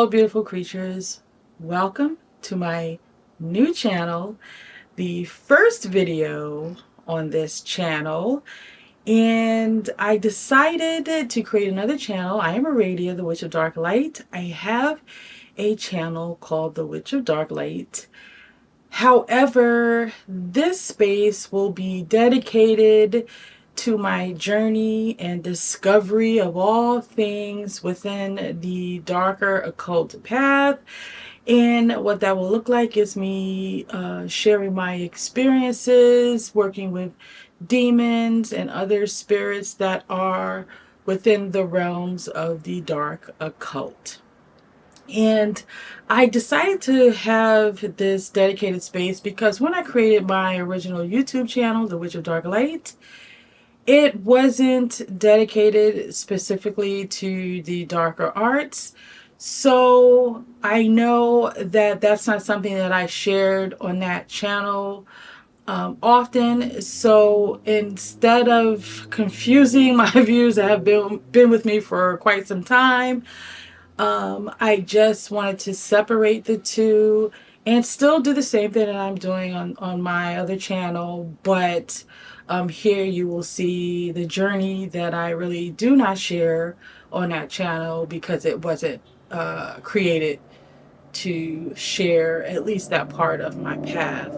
beautiful creatures. Welcome to my new channel, the first video on this channel. And I decided to create another channel. I am Aradia, the Witch of Dark Light. I have a channel called the Witch of Dark Light. However, this space will be dedicated to my journey and discovery of all things within the darker occult path. And what that will look like is me sharing my experiences, working with demons and other spirits that are within the realms of the dark occult. And I decided to have this dedicated space because when I created my original YouTube channel, The Witch of Dark Light, it wasn't dedicated specifically to the darker arts. So I know that that's not something that I shared on that channel often. So instead of confusing my viewers that have been with me for quite some time, I just wanted to separate the two and still do the same thing that I'm doing on my other channel. But here you will see the journey that I really do not share on that channel because it wasn't created to share at least that part of my path.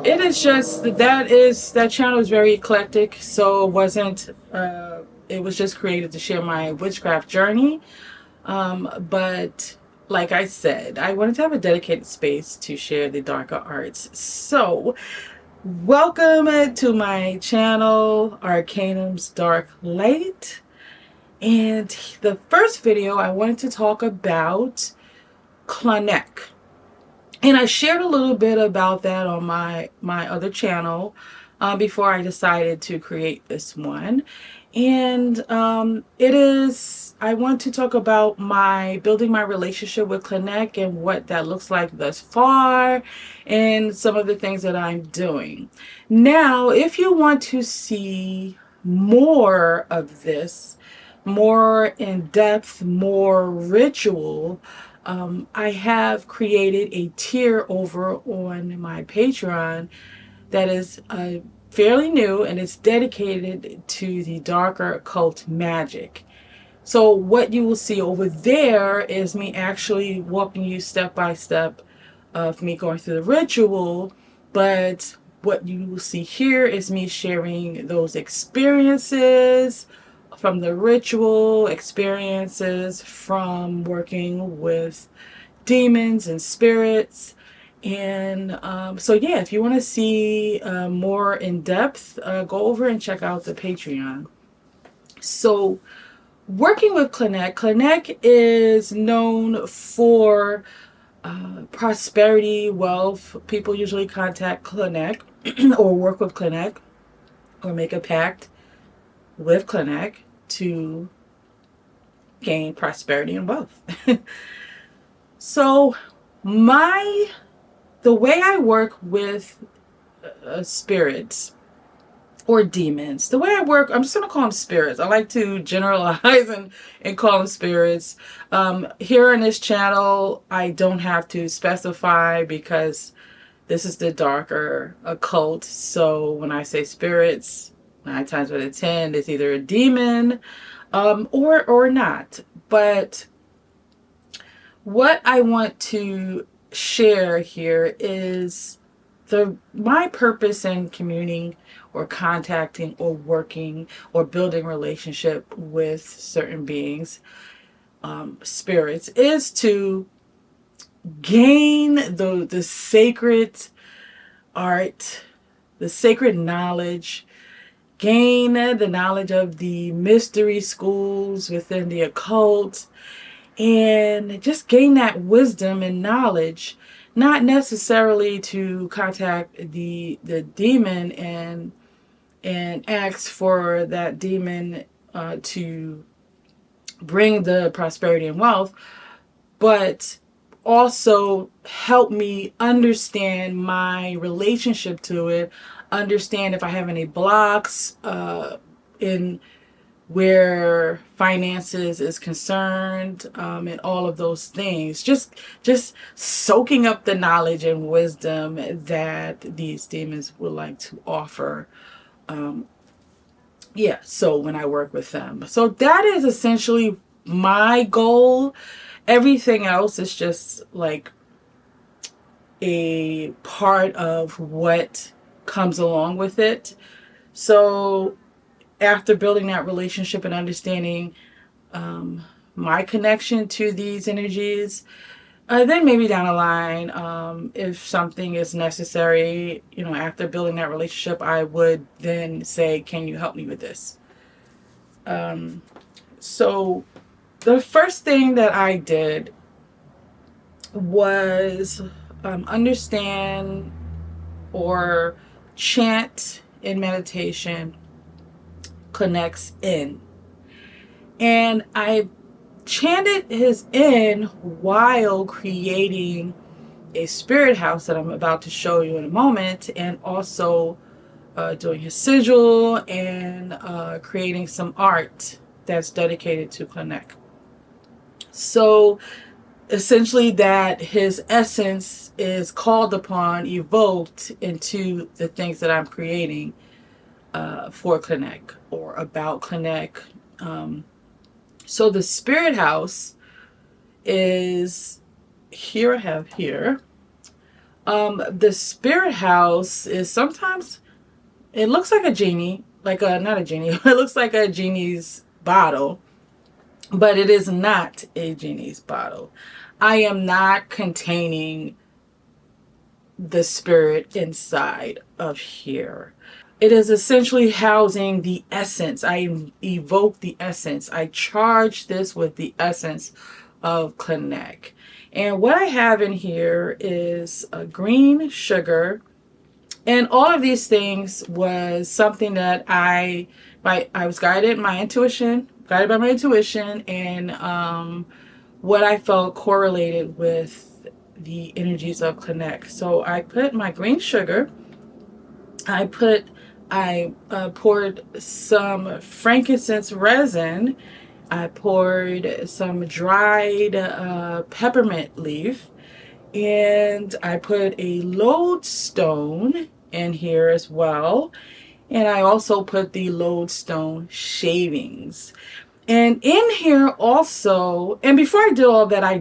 It is just that channel is very eclectic, so it was just created to share my witchcraft journey. But like I said, I wanted to have a dedicated space to share the darker arts. So welcome to my channel, Arcanum's Dark Light. And the first video I wanted to talk about Clauneck. And I shared a little bit about that on my other channel before I decided to create this one. And I want to talk about building my relationship with Clauneck and what that looks like thus far and some of the things that I'm doing. Now, if you want to see more of this, more in depth, more ritual, I have created a tier over on my Patreon that is fairly new, and it's dedicated to the darker occult magic. So what you will see over there is me actually walking you step by step of me going through the ritual, but what you will see here is me sharing those experiences from the ritual, experiences from working with demons and spirits. And so yeah, if you want to see more in depth, go over and check out the Patreon. So working with Clauneck, Clauneck is known for prosperity, wealth. People usually contact Clauneck or work with Clauneck or make a pact with Clauneck to gain prosperity and wealth. So the way I work with spirits or demons, the way I work, I'm just going to call them spirits. I like to generalize and call them spirits. Here on this channel, I don't have to specify because this is the darker occult. So when I say spirits, 9 times out of 10, it's either a demon or not. But what I want to share here is my purpose in communing or contacting or working or building relationship with certain beings, spirits, is to gain the sacred art, the sacred knowledge, gain the knowledge of the mystery schools within the occult, and just gain that wisdom and knowledge, not necessarily to contact the demon and ask for that demon to bring the prosperity and wealth, but also help me understand my relationship to it, understand if I have any blocks in where finances is concerned, and all of those things. Just soaking up the knowledge and wisdom that these demons would like to offer. Yeah, so when I work with them. So that is essentially my goal. Everything else is just like a part of what comes along with it. So after building that relationship and understanding my connection to these energies, then maybe down the line, if something is necessary, after building that relationship, I would then say, can you help me with this? So the first thing that I did was understand or chant in meditation Clauneck's in. And I chanted his in while creating a spirit house that I'm about to show you in a moment, and also doing his sigil and creating some art that's dedicated to Clauneck. So essentially that his essence is called upon, evoked into the things that I'm creating for Clauneck or about Clauneck. So the spirit house is here. I have here. The spirit house is sometimes, it looks like a genie, not a genie. It looks like a genie's bottle, but it is not a genie's bottle. I am not containing the spirit inside of here. It is essentially housing the essence. I evoke the essence. I charge this with the essence of Clauneck. And what I have in here is a green sugar. And all of these things was something that I was guided by my intuition, and what I felt correlated with the energies of Clauneck. So I put my green sugar. I poured some frankincense resin. I poured some dried peppermint leaf, and I put a lodestone in here as well. And I also put the lodestone shavings. And in here also, and before I did all that, I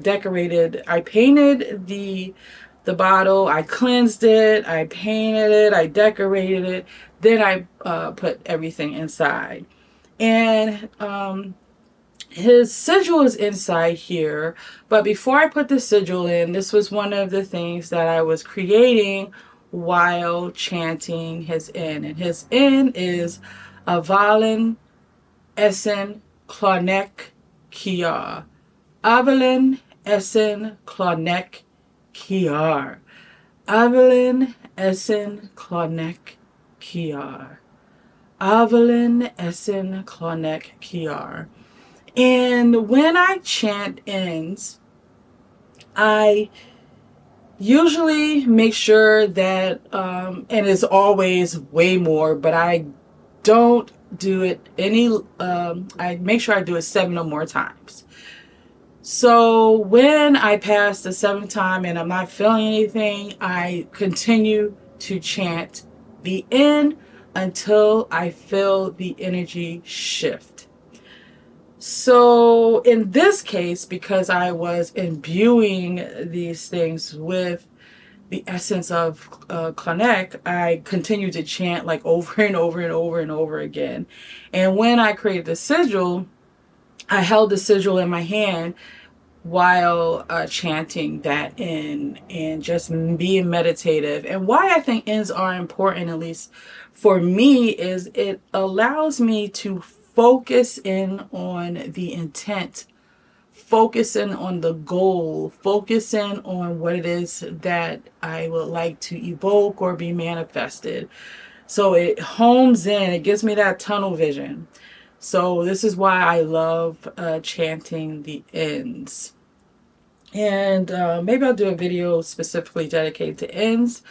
painted the bottle, I cleansed it, I painted it, I decorated it, then I put everything inside. And his sigil is inside here, but before I put the sigil in, this was one of the things that I was creating while chanting his in. And his in is Avalon Essen Clauneck Kiar. Avalon Essen Clauneck Kiar. Avalon Essen Clauneck Kiar. Avalon Essen Clauneck Kiar. And when I chant ends, I usually make sure that, and it's always way more, but I don't do it I make sure I do it 7 or more times. So when I pass the 7th time and I'm not feeling anything, I continue to chant the end until I feel the energy shift. So in this case, because I was imbuing these things with the essence of Clauneck, I continued to chant like over and over and over and over again. And when I created the sigil, I held the sigil in my hand while chanting that in and just being meditative. And why I think ends are important, at least for me, is it allows me to focus in on the intent, focusing on the goal, focusing on what it is that I would like to evoke or be manifested. So it homes in, it gives me that tunnel vision. So this is why I love chanting the ends. And maybe I'll do a video specifically dedicated to ends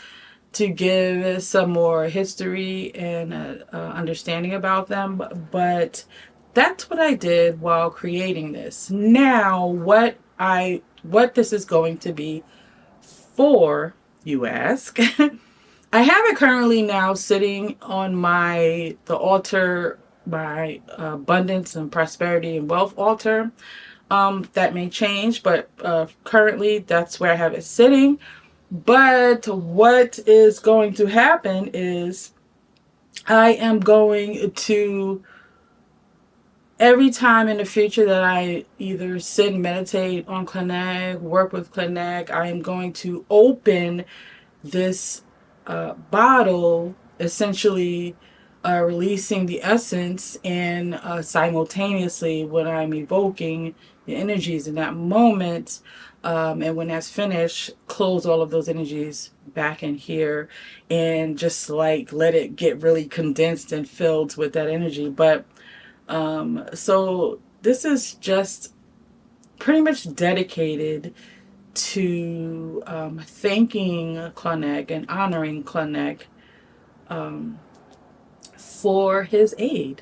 to give some more history and understanding about them. But that's what I did while creating this. Now, what this is going to be for, you ask. I have it currently now sitting on the altar, my abundance and prosperity and wealth altar. That may change, but currently that's where I have it sitting. But what is going to happen is I am going to, every time in the future that I either sit and meditate on Clauneck, work with Clauneck, I am going to open this bottle, essentially releasing the essence, and simultaneously when I'm evoking the energies in that moment, and when that's finished, close all of those energies back in here and just like let it get really condensed and filled with that energy. But so this is just pretty much dedicated to thanking Clauneck and honoring Clauneck for his aid.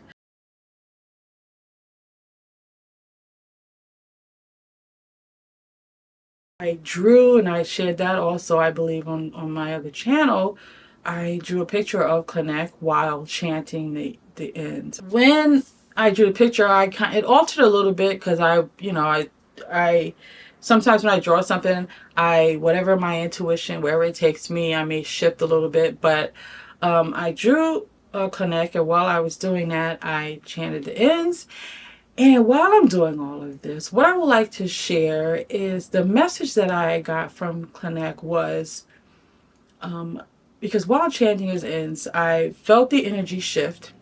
I drew, and I shared that also, I believe, on my other channel. I drew a picture of Clauneck while chanting the ends. When I drew the picture, it altered a little bit because I sometimes when I draw something, whatever my intuition, wherever it takes me, I may shift a little bit. But I drew Clauneck, and while I was doing that, I chanted the ends. And while I'm doing all of this, what I would like to share is the message that I got from Clauneck was, because while chanting his ends, I felt the energy shift,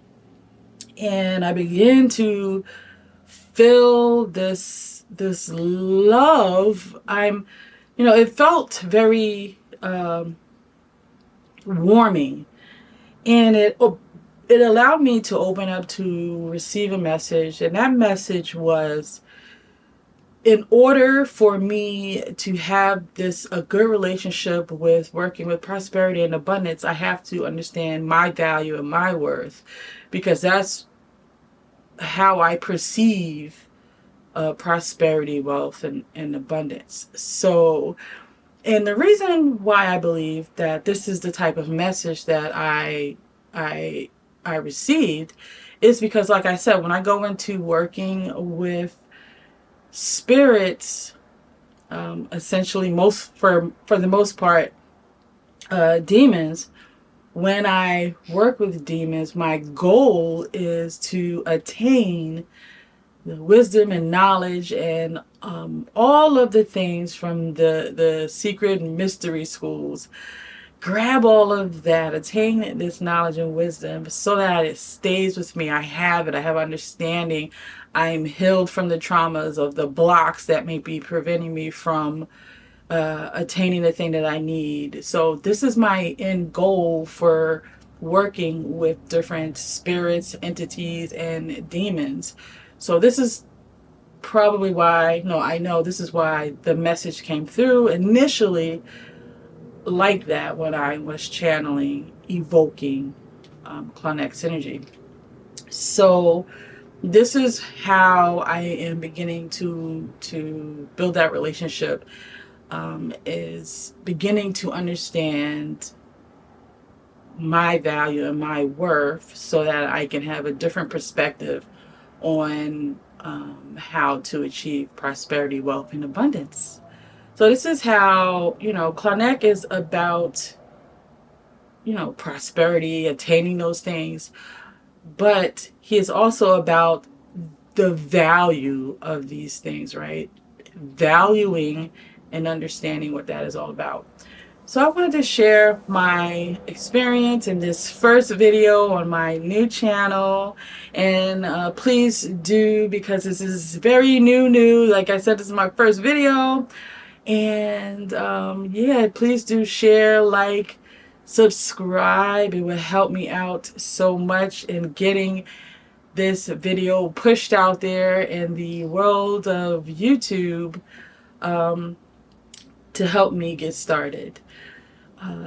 and I began to feel this love. It felt very warming, and it allowed me to open up to receive a message, and that message was, in order for me to have a good relationship with working with prosperity and abundance, I have to understand my value and my worth, because that's how I perceive prosperity, wealth, and abundance. So, and the reason why I believe that this is the type of message that I received is because, like I said, when I go into working with spirits, essentially for the most part, demons. When I work with demons, my goal is to attain the wisdom and knowledge and all of the things from the secret mystery schools. Grab all of that, attain this knowledge and wisdom so that it stays with me. I have it. I have understanding. I'm healed from the traumas of the blocks that may be preventing me from attaining the thing that I need. So this is my end goal for working with different spirits, entities, and demons. So this is probably why, no, I know this is why the message came through initially like that when I was channeling, evoking Clauneck's energy. So this is how I am beginning to build that relationship, is beginning to understand my value and my worth so that I can have a different perspective on how to achieve prosperity, wealth, and abundance. So this is how, Clauneck is about, prosperity, attaining those things, but he is also about the value of these things, right? Valuing and understanding what that is all about. So I wanted to share my experience in this first video on my new channel, and please do, because this is very new. Like I said, this is my first video, and yeah, please do share, like, subscribe. It would help me out so much in getting this video pushed out there in the world of YouTube, to help me get started.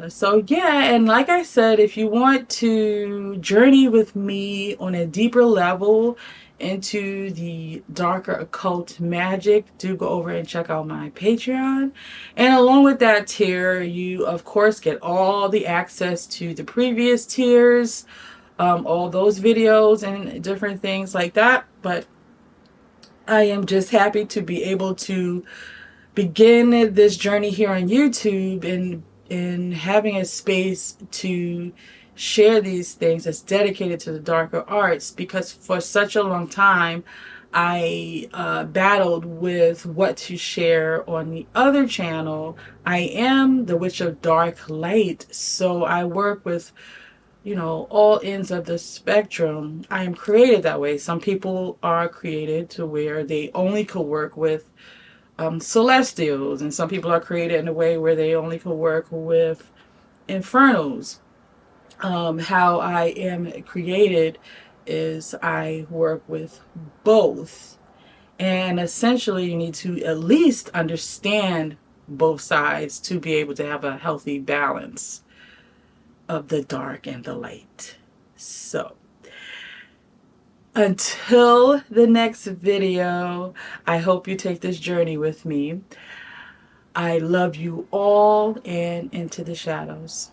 So yeah, and like I said, if you want to journey with me on a deeper level into the darker occult magic, do go over and check out my Patreon. And along with that tier, you of course get all the access to the previous tiers, all those videos and different things like that. But I am just happy to be able to begin this journey here on YouTube and in having a space to share these things that's dedicated to the darker arts, because for such a long time I battled with what to share on the other channel. I am the Witch of Dark Light, so I work with, you know, all ends of the spectrum. I am created that way. Some people are created to where they only could work with celestials, and some people are created in a way where they only can work with infernals. How I am created is I work with both, and essentially you need to at least understand both sides to be able to have a healthy balance of the dark and the light. So until the next video, I hope you take this journey with me. I love you all, and into the shadows.